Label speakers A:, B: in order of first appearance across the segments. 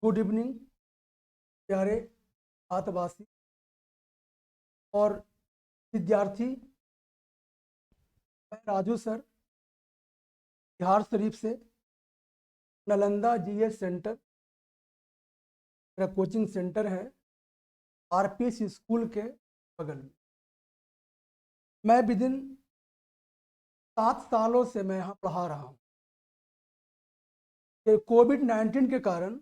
A: Good evening प्यारे छात्रवासी और विद्यार्थी। मैं राजू सर बिहार शरीफ से नालंदा जीएस सेंटर मेरा कोचिंग सेंटर है, आरपीएस स्कूल के बगल में। मैं विदिन 7 सालों से मैं यहाँ पढ़ा रहा हूँ। कोविड-19 के कारण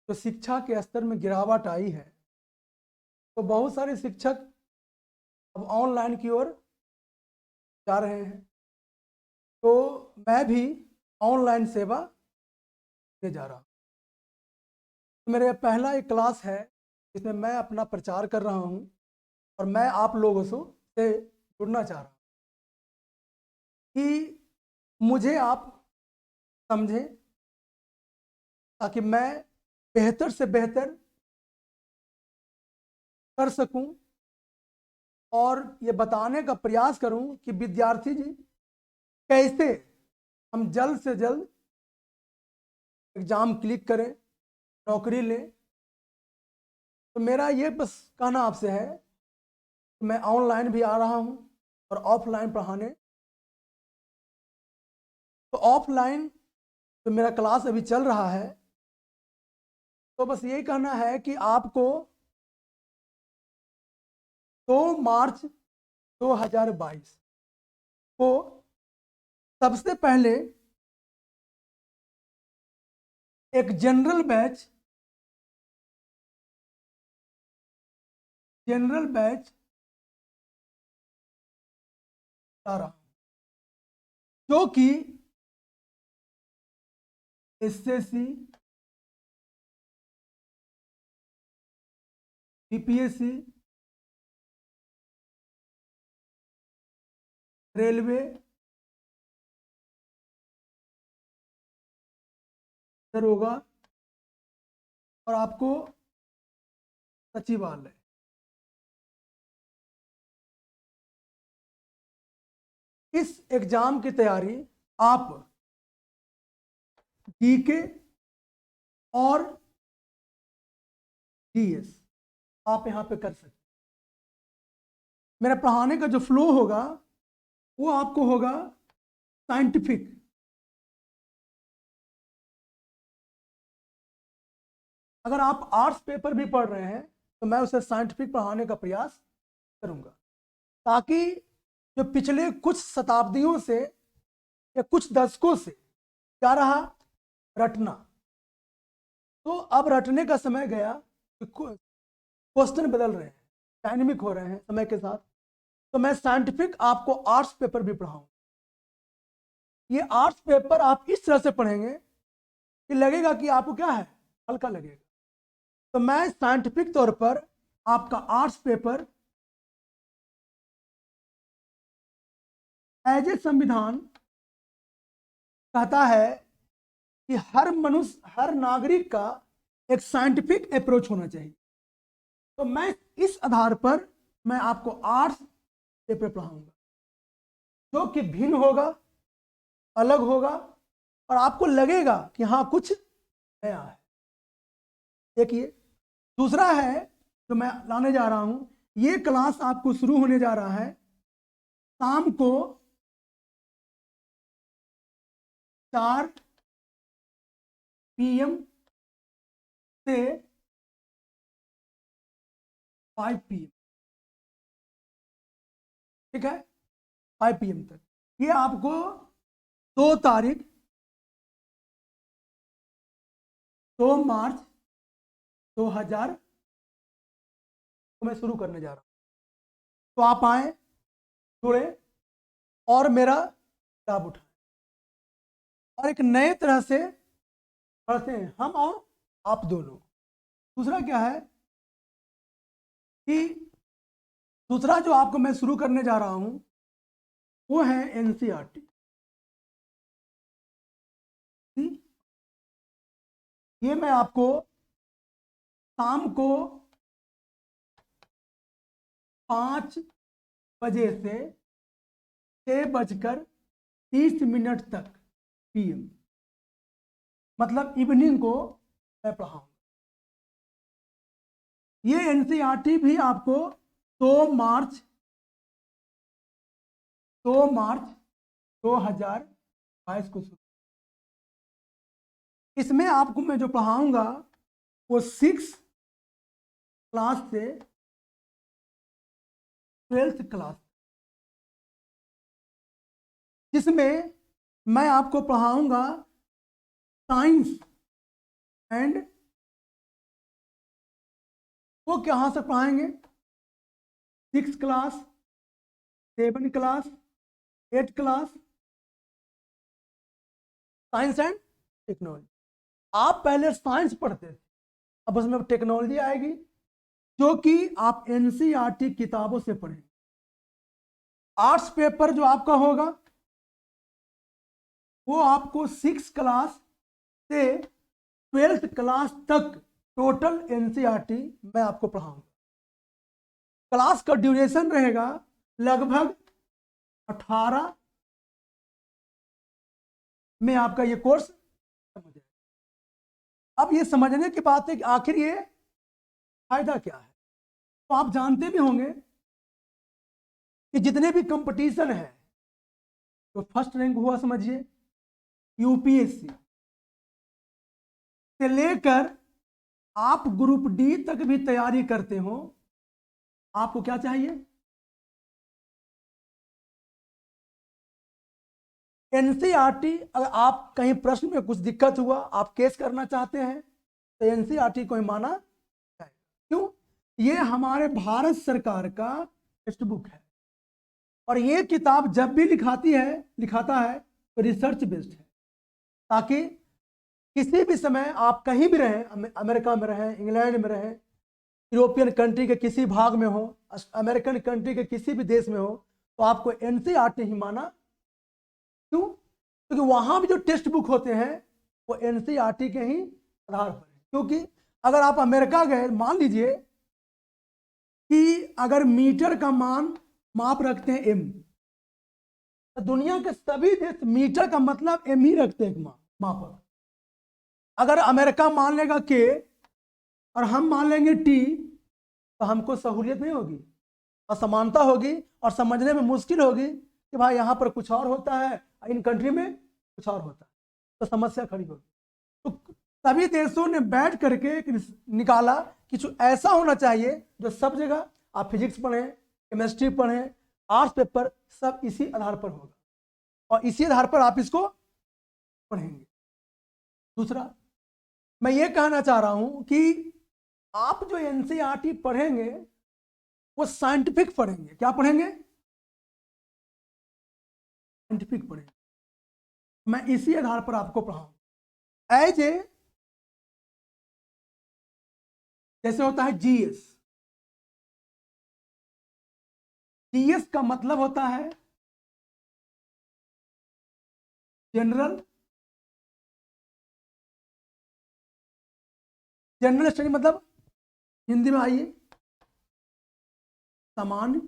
A: तो शिक्षा के स्तर में गिरावट आई है, तो बहुत सारे शिक्षक अब ऑनलाइन की ओर जा रहे हैं। तो मैं भी ऑनलाइन सेवा देने जा रहा हूँ। तो मेरा पहला एक क्लास है जिसमें मैं अपना प्रचार कर रहा हूँ और मैं आप लोगों से जुड़ना चाह रहा हूँ कि मुझे आप समझें, ताकि मैं बेहतर से बेहतर कर सकूं और ये बताने का प्रयास करूं कि विद्यार्थी जी कैसे हम जल्द से जल्द एग्ज़ाम क्लिक करें, नौकरी लें। तो मेरा ये बस कहना आपसे है कि मैं ऑनलाइन भी आ रहा हूं और ऑफलाइन पढ़ाने। तो ऑफलाइन तो मेरा क्लास अभी चल रहा है, तो बस यही कहना है कि आपको 2 मार्च 2022 को सबसे पहले एक जनरल बैच आ रहा हूं, जो कि एसएससी, बीपीएससी, रेलवे, दरोगा और आपको सचिवालय, इस एग्जाम की तैयारी आप जीके और जीएस आप यहाँ पे कर सकते। मेरा पढ़ाने का जो फ्लो होगा वो आपको होगा साइंटिफिक। अगर आप आर्ट्स पेपर भी पढ़ रहे हैं तो मैं उसे साइंटिफिक पढ़ाने का प्रयास करूंगा, ताकि जो पिछले कुछ शताब्दियों से या कुछ दशकों से क्या रहा, रटना। तो अब रटने का समय गया, क्वेश्चन बदल रहे हैं, डायनेमिक हो रहे हैं समय के साथ। तो मैं साइंटिफिक आपको आर्ट्स पेपर भी पढ़ाऊंगा। ये आर्ट्स पेपर आप इस तरह से पढ़ेंगे कि लगेगा कि आपको क्या है, हल्का लगेगा। तो मैं साइंटिफिक तौर पर आपका आर्ट्स पेपर एज ए संविधान कहता है कि हर मनुष्य, हर नागरिक का एक साइंटिफिक अप्रोच होना चाहिए। तो मैं इस आधार पर मैं आपको आर्ट्स पेपर पढ़ाऊंगा, जो कि भिन्न होगा, अलग होगा और आपको लगेगा कि हाँ कुछ नया है। देखिए, दूसरा है जो मैं लाने जा रहा हूं, ये क्लास आपको शुरू होने जा रहा है शाम को 4 PM से 5 PM, ठीक है, 5 PM तक। ये आपको 2 तारीख 2 मार्च 2000 को मैं शुरू करने जा रहा हूँ। तो आप आए, जुड़े और मेरा लाभ उठाएं और एक नए तरह से पढ़ते हैं हम और आप दोनों। दूसरा क्या है कि दूसरा जो आपको मैं शुरू करने जा रहा हूं वो है एनसीईआरटी। ये मैं आपको शाम को 5 बजे से 6:30 तक PM, मतलब इवनिंग को मैं पढ़ाऊंगा। ये एनसीईआरटी भी आपको 2 मार्च 2022 को शुरू। इसमें आपको मैं जो पढ़ाऊंगा वो 6 क्लास से 12th क्लास, जिसमें मैं आपको पढ़ाऊंगा साइंस एंड, वो कहाँ से पढ़ाएंगे, 6 class, 7 class, 8 class, science and technology. आप पहले साइंस पढ़ते थे, अब उसमें टेक्नोलॉजी आएगी, जो कि आप एनसीईआरटी किताबों से पढ़ेंगे। आर्ट्स पेपर जो आपका होगा वो आपको 6 क्लास से 12th क्लास तक टोटल एनसीईआरटी मैं आपको पढ़ाऊंगा। क्लास का ड्यूरेशन रहेगा लगभग 18 में आपका ये कोर्स समझ जाएगा। अब ये समझने की बात है कि आखिर ये फायदा क्या है। तो आप जानते भी होंगे कि जितने भी कंपटीशन है, तो फर्स्ट रैंक हुआ समझिए यूपीएससी से लेकर आप ग्रुप डी तक भी तैयारी करते हो, आपको क्या चाहिए, एनसीईआरटी। अगर आप कहीं प्रश्न में कुछ दिक्कत हुआ, आप केस करना चाहते हैं, तो एनसीईआरटी को ही माना जाए। क्यों? ये हमारे भारत सरकार का टेक्स्ट बुक है, और ये किताब जब भी लिखाता है तो रिसर्च बेस्ड है, ताकि किसी भी समय आप कहीं भी रहें, अमेरिका में रहें, इंग्लैंड में रहें, यूरोपियन कंट्री के किसी भाग में हो, अमेरिकन कंट्री के किसी भी देश में हो, तो आपको एनसीईआरटी ही माना। क्यों? क्योंकि वहां भी जो टेक्स्ट बुक होते हैं वो एनसीईआरटी के ही आधार पर है। क्योंकि अगर आप अमेरिका गए, मान लीजिए कि अगर मीटर का माप रखते हैं एम, तो दुनिया के सभी देश मीटर का मतलब एम ही रखते हैं मापक। अगर अमेरिका मान लेगा के और हम मान लेंगे टी, तो हमको सहूलियत नहीं होगी, असमानता होगी, और समझने में मुश्किल होगी कि भाई यहाँ पर कुछ और होता है, इन कंट्री में कुछ और होता है, तो समस्या खड़ी होगी। तो सभी देशों ने बैठ करके निकाला कि कुछ ऐसा होना चाहिए जो सब जगह, आप फिजिक्स पढ़ें, केमिस्ट्री पढ़ें, आर्ट्स पेपर, सब इसी आधार पर होगा, और इसी आधार पर आप इसको पढ़ेंगे। दूसरा, मैं ये कहना चाह रहा हूं कि आप जो एनसीईआरटी पढ़ेंगे वो साइंटिफिक पढ़ेंगे। क्या पढ़ेंगे? साइंटिफिक पढ़ेंगे। मैं इसी आधार पर आपको पढ़ाऊंगा। एज ए, जैसे होता है जीएस, जीएस का मतलब होता है जनरल स्टडी, मतलब हिंदी में आइए, सामान्य।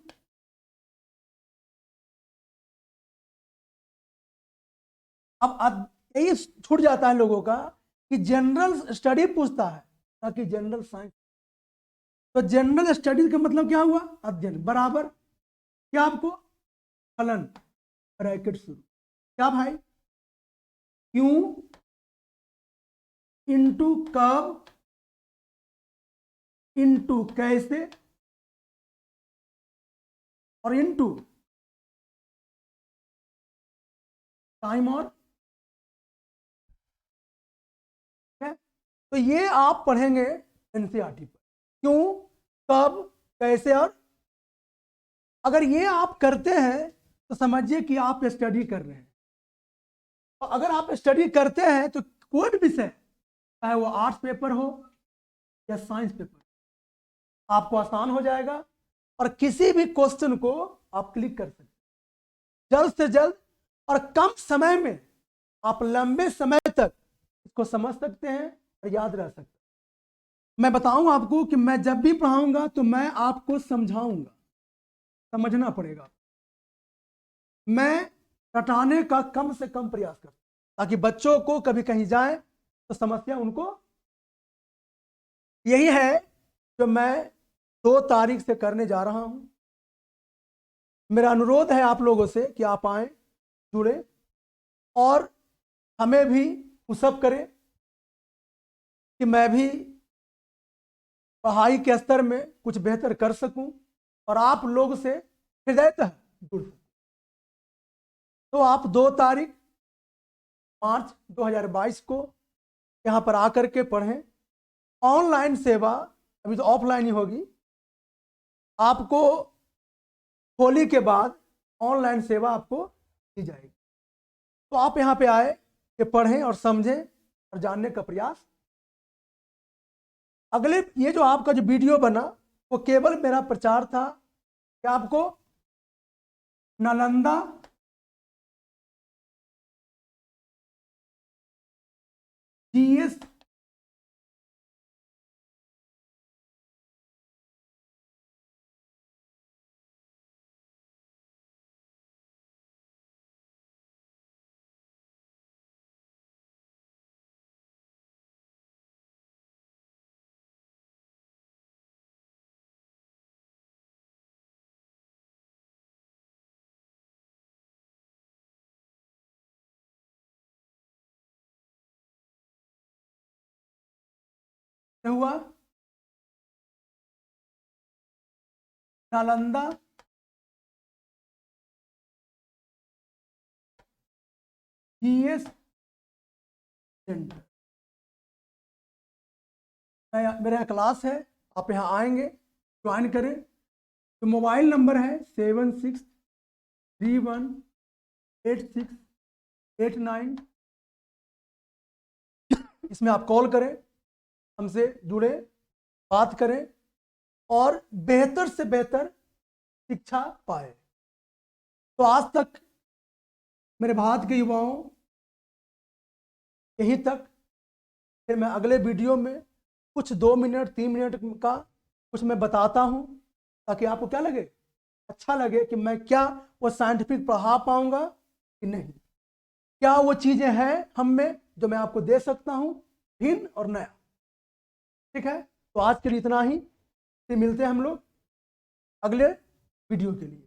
A: अब यही छूट जाता है लोगों का कि जनरल स्टडी पूछता है, ताकि जनरल साइंस। तो जनरल स्टडीज का मतलब क्या हुआ? अध्ययन बराबर क्या, आपको फलन ब्रैकेट शुरू, क्या भाई, क्यों इंटू कब इंटू कैसे और इंटू टाइम और है। तो ये आप पढ़ेंगे एनसीईआरटी पर, क्यों, कब, कैसे और। अगर ये आप करते हैं तो समझिए कि आप स्टडी कर रहे हैं, और अगर आप स्टडी करते हैं तो कोई भी विषय, चाहे वो आर्ट्स पेपर हो या साइंस पेपर, आपको आसान हो जाएगा, और किसी भी क्वेश्चन को आप क्लिक कर सकते हैं जल्द से जल्द, और कम समय में आप लंबे समय तक इसको समझ सकते हैं और याद रह सकते हैं। मैं बताऊं आपको कि मैं जब भी पढ़ाऊंगा तो मैं आपको समझाऊंगा, समझना पड़ेगा। मैं रटाने का कम से कम प्रयास करता हूं, ताकि बच्चों को कभी कहीं जाए तो समस्या उनको, यही है जो मैं 2 तारीख से करने जा रहा हूं। मेरा अनुरोध है आप लोगों से कि आप आएँ, जुड़े और हमें भी पुशअप करें कि मैं भी पढ़ाई के स्तर में कुछ बेहतर कर सकूं और आप लोग से हृदयतः जुड़ सकूं। तो आप 2 तारीख मार्च 2022 को यहाँ पर आकर के पढ़ें। ऑनलाइन सेवा अभी तो ऑफलाइन ही होगी, आपको होली के बाद ऑनलाइन सेवा आपको दी जाएगी। तो आप यहाँ पे आए कि पढ़ें और समझें और जानने का प्रयास। अगले ये जो आपका जो वीडियो बना वो केवल मेरा प्रचार था कि आपको नालंदा जीएस हुआ नालंदा जीएस सेंटर। मेरा यहाँ क्लास है, आप यहाँ आएंगे, ज्वाइन करें। तो मोबाइल नंबर है 76318689। इसमें आप कॉल करें, हमसे जुड़े, बात करें और बेहतर से बेहतर शिक्षा पाए। तो आज तक मेरे भारत के युवाओं यहीं तक। फिर मैं अगले वीडियो में कुछ 2 मिनट 3 मिनट का कुछ मैं बताता हूं, ताकि आपको क्या लगे, अच्छा लगे कि मैं क्या वो साइंटिफिक पढ़ा पाऊंगा कि नहीं, क्या वो चीज़ें हैं हम में जो मैं आपको दे सकता हूं भिन्न और नया। ठीक है, तो आज के लिए इतना ही, फिर मिलते हैं हम लोग अगले वीडियो के लिए।